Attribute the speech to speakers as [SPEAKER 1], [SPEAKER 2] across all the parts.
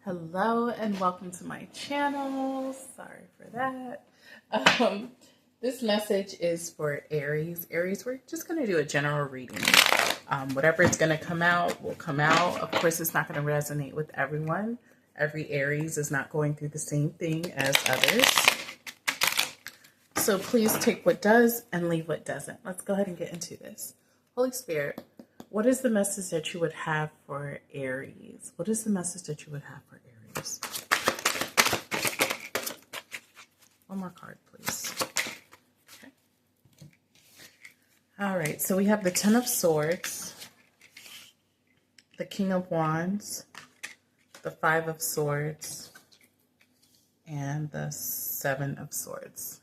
[SPEAKER 1] Hello and welcome to my channel. Sorry for that. This message is for Aries. Aries, we're just going to do a general reading. Whatever is going to come out will come out. Of course, it's not going to resonate with everyone. Every Aries is not going through the same thing as others. So please take what does and leave what doesn't. Let's go ahead and get into this. Holy Spirit, what is the message that you would have for Aries? What is the message that you would have for Aries? One more card, please. Okay. All right, so we have the Ten of Swords, the King of Wands, the Five of Swords, and the Seven of Swords.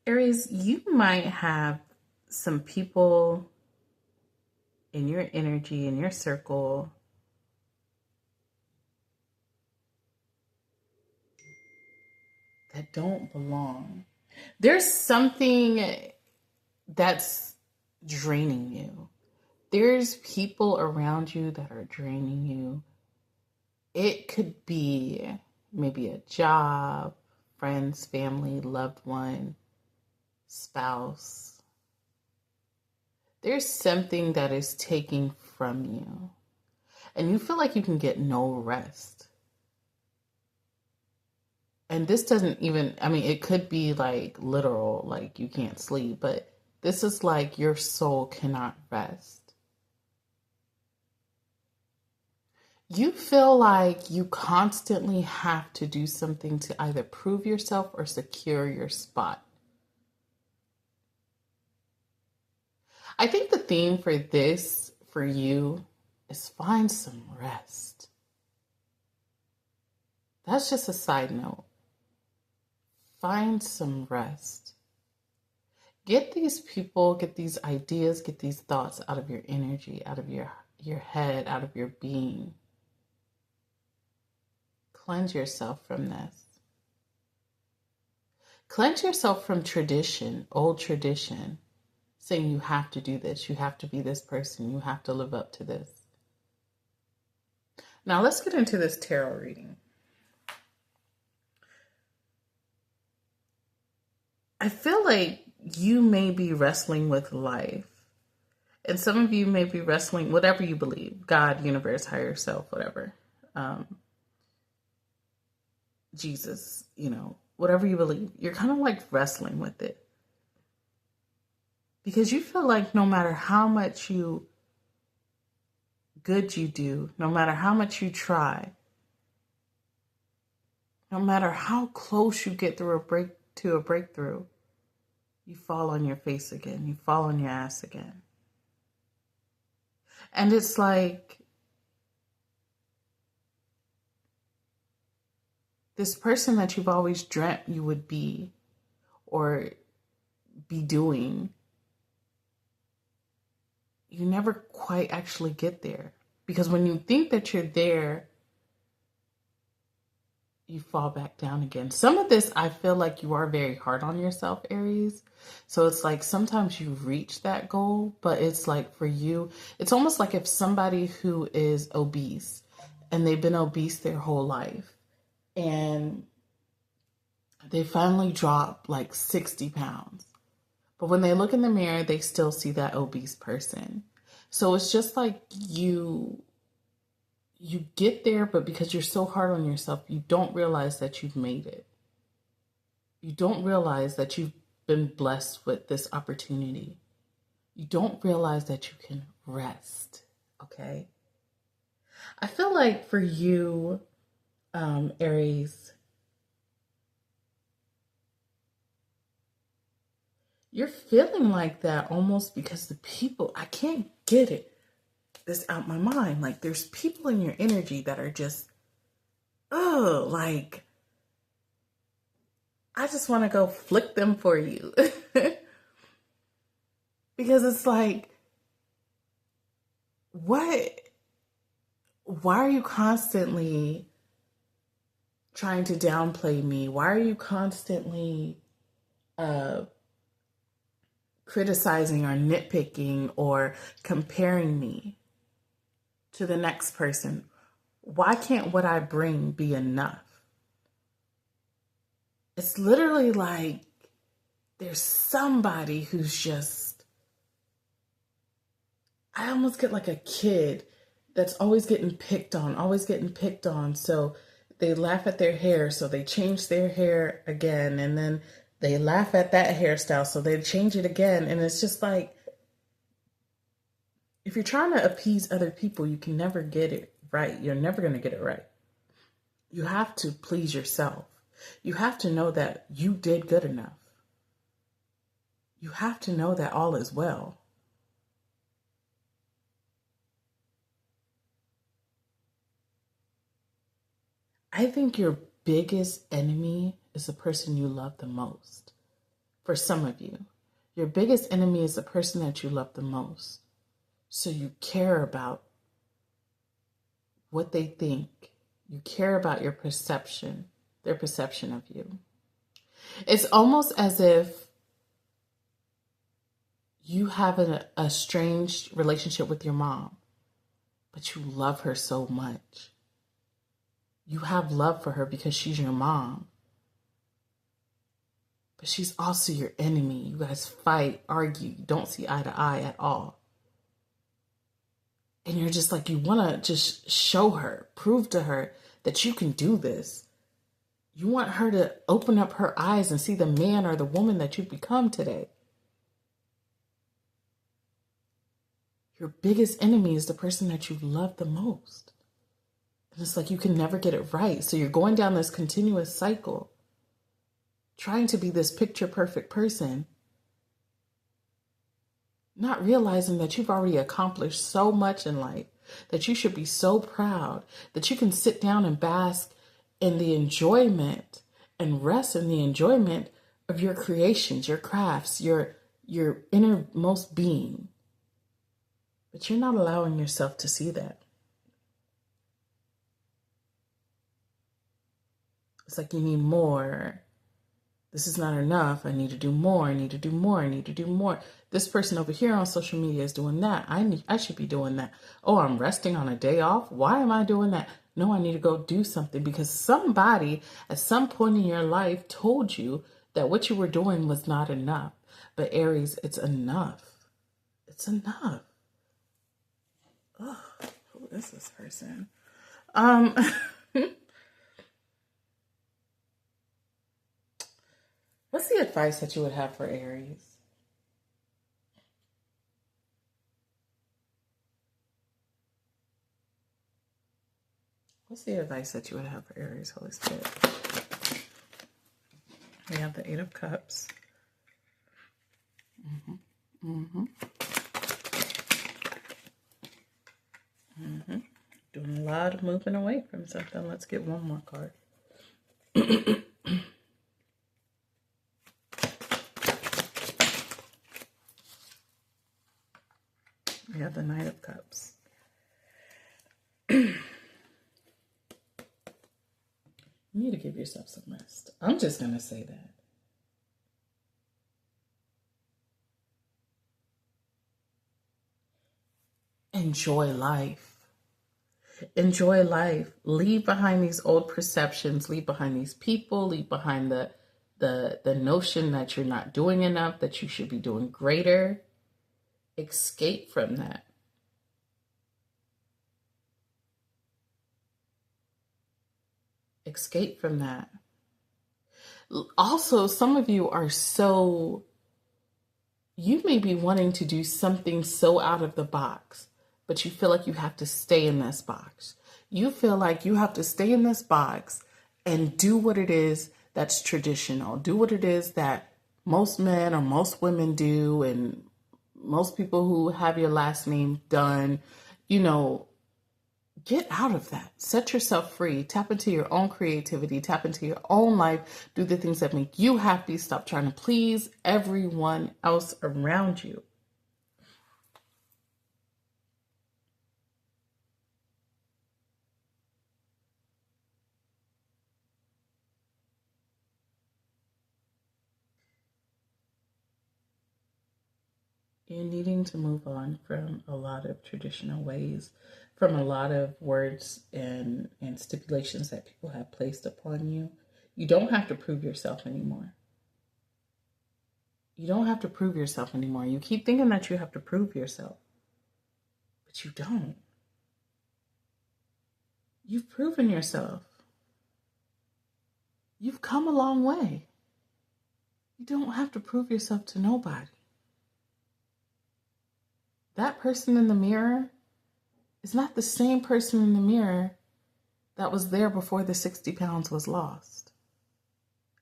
[SPEAKER 1] Aries, you might have some people in your energy, in your circle, that don't belong. There's something that's draining you. There's people around you that are draining you. It could be maybe a job, friends, family, loved one, spouse. There's something that is taking from you, and you feel like you can get no rest. And this doesn't even, it could be like literal, like you can't sleep, but this is like your soul cannot rest. You feel like you constantly have to do something to either prove yourself or secure your spot. I think the theme for this, for you, is find some rest. That's just a side note. Find some rest. Get these people, get these ideas, get these thoughts out of your energy, out of your head, out of your being. Cleanse yourself from this. Cleanse yourself from tradition, old tradition, saying you have to do this, you have to be this person, you have to live up to this. Now let's get into this tarot reading. I feel like you may be wrestling with life. And some of you may be wrestling, whatever you believe, God, universe, higher self, whatever. Jesus, whatever you believe, you're kind of like wrestling with it. Because you feel like no matter how much good you do, no matter how much you try, no matter how close you get to a breakthrough, you fall on your face again. You fall on your ass again. And it's like this person that you've always dreamt you would be or be doing, you never quite actually get there. Because when you think that you're there, you fall back down again. Some of this, I feel like you are very hard on yourself, Aries. So it's like sometimes you reach that goal, but it's like for you, it's almost like if somebody who is obese and they've been obese their whole life and they finally drop like 60 pounds. But when they look in the mirror, they still see that obese person. So it's just like you get there, but because you're so hard on yourself, you don't realize that you've made it. You don't realize that you've been blessed with this opportunity. You don't realize that you can rest, okay? I feel like for you, Aries, you're feeling like that almost because the people, I can't get this out my mind. Like there's people in your energy that are just, like, I just want to go flick them for you. Because it's like, why are you constantly trying to downplay me? Why are you constantly criticizing or nitpicking or comparing me to the next person? Why can't what I bring be enough? It's literally like there's somebody who's just, I almost get like a kid that's always getting picked on, always getting picked on. So they laugh at their hair, so they change their hair again. And then they laugh at that hairstyle, so they change it again. And it's just like, if you're trying to appease other people, you can never get it right. You're never going to get it right. You have to please yourself. You have to know that you did good enough. You have to know that all is well. I think your biggest enemy is the person you love the most. For some of you, your biggest enemy is the person that you love the most. So you care about what they think. You care about your perception, their perception of you. It's almost as if you have a strange relationship with your mom, but you love her so much. You have love for her because she's your mom. But she's also your enemy. You guys fight, argue, you don't see eye to eye at all. And you're just like, you want to just show her, prove to her that you can do this. You want her to open up her eyes and see the man or the woman that you've become today. Your biggest enemy is the person that you love the most. And it's like you can never get it right. So you're going down this continuous cycle, trying to be this picture perfect person, not realizing that you've already accomplished so much in life, that you should be so proud, that you can sit down and bask in the enjoyment and rest in the enjoyment of your creations, your crafts, your innermost being. But you're not allowing yourself to see that. It's like you need more. This is not enough. I need to do more. I need to do more. I need to do more. This person over here on social media is doing that. I should be doing that. Oh, I'm resting on a day off. Why am I doing that? No, I need to go do something because somebody at some point in your life told you that what you were doing was not enough. But Aries, it's enough. It's enough. Ugh, who is this person? What's the advice that you would have for Aries? What's the advice that you would have for Aries, Holy Spirit? We have the Eight of Cups. Doing a lot of moving away from something. Let's get one more card. We have the Knight of Cups. You need to give yourself some rest. I'm just going to say that. Enjoy life. Enjoy life. Leave behind these old perceptions. Leave behind these people. Leave behind the notion that you're not doing enough, that you should be doing greater. Escape from that. Escape from that. Also, some of you are so, you may be wanting to do something so out of the box, but you feel like you have to stay in this box. You feel like you have to stay in this box and do what it is that's traditional. Do what it is that most men or most women do, and most people who have your last name done. You know, get out of that. Set yourself free. Tap into your own creativity. Tap into your own life. Do the things that make you happy. Stop trying to please everyone else around you. You're needing to move on from a lot of traditional ways, from a lot of words and stipulations that people have placed upon you. You don't have to prove yourself anymore. You don't have to prove yourself anymore. You keep thinking that you have to prove yourself, but you don't. You've proven yourself. You've come a long way. You don't have to prove yourself to nobody. That person in the mirror is not the same person in the mirror that was there before the 60 pounds was lost.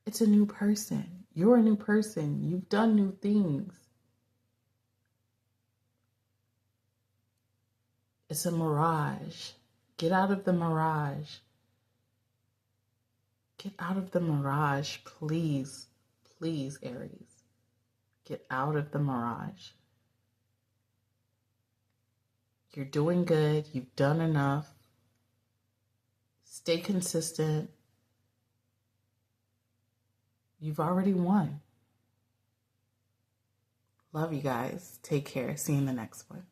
[SPEAKER 1] It's a new person. You're a new person. You've done new things. It's a mirage. Get out of the mirage. Get out of the mirage, please. Please, Aries. Get out of the mirage. You're doing good. You've done enough. Stay consistent. You've already won. Love you guys. Take care. See you in the next one.